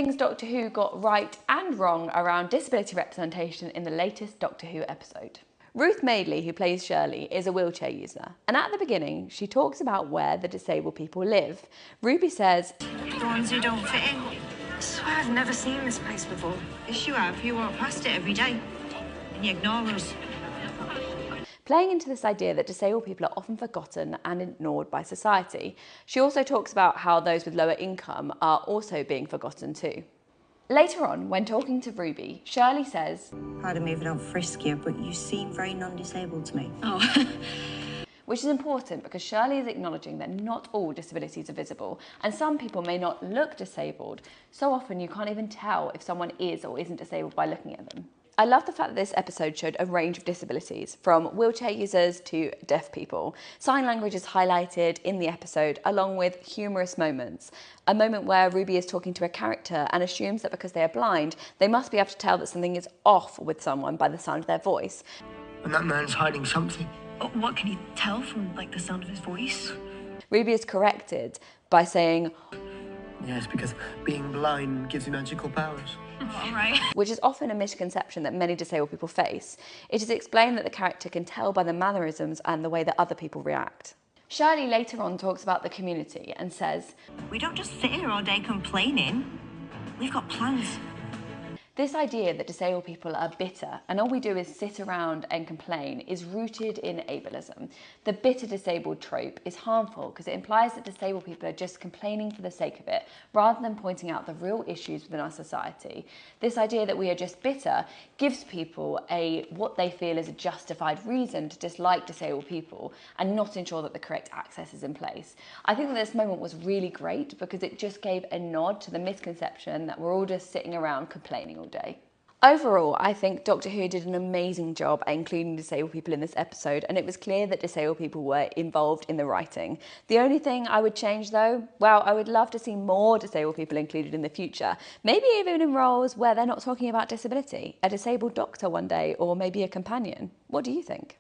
things Doctor Who got right and wrong around disability representation in the latest Doctor Who episode. Ruth Madeley, who plays Shirley, is a wheelchair user, and at the beginning she talks about where the disabled people live. Ruby says, "The ones who don't fit in. I swear I've never seen this place before." "Yes, you have. You walk past it every day, and you ignore us." Playing into this idea that disabled people are often forgotten and ignored by society. She also talks about how those with lower income are also being forgotten too. Later on, when talking to Ruby, Shirley says, "Pardon me if I don't frisk you, but you seem very non-disabled to me." "Oh." Which is important because Shirley is acknowledging that not all disabilities are visible, and some people may not look disabled. So often you can't even tell if someone is or isn't disabled by looking at them. I love the fact that this episode showed a range of disabilities, from wheelchair users to deaf people. Sign language is highlighted in the episode, along with humorous moments. A moment where Ruby is talking to a character and assumes that because they are blind, they must be able to tell that something is off with someone by the sound of their voice. "And that man's hiding something." What can you tell from, the sound of his voice? Ruby is corrected by saying, "Yes, because being blind gives you magical powers." All right. Which is often a misconception that many disabled people face. It is explained that the character can tell by the mannerisms and the way that other people react. Shirley later on talks about the community and says, "We don't just sit here all day complaining. We've got plans." This idea that disabled people are bitter and all we do is sit around and complain is rooted in ableism. The bitter disabled trope is harmful because it implies that disabled people are just complaining for the sake of it rather than pointing out the real issues within our society. This idea that we are just bitter gives people what they feel is a justified reason to dislike disabled people and not ensure that the correct access is in place. I think that this moment was really great because it just gave a nod to the misconception that we're all just sitting around complaining all day. Overall, I think Doctor Who did an amazing job at including disabled people in this episode, and it was clear that disabled people were involved in the writing. The only thing I would change though, well, I would love to see more disabled people included in the future. Maybe even in roles where they're not talking about disability. A disabled doctor one day, or maybe a companion. What do you think?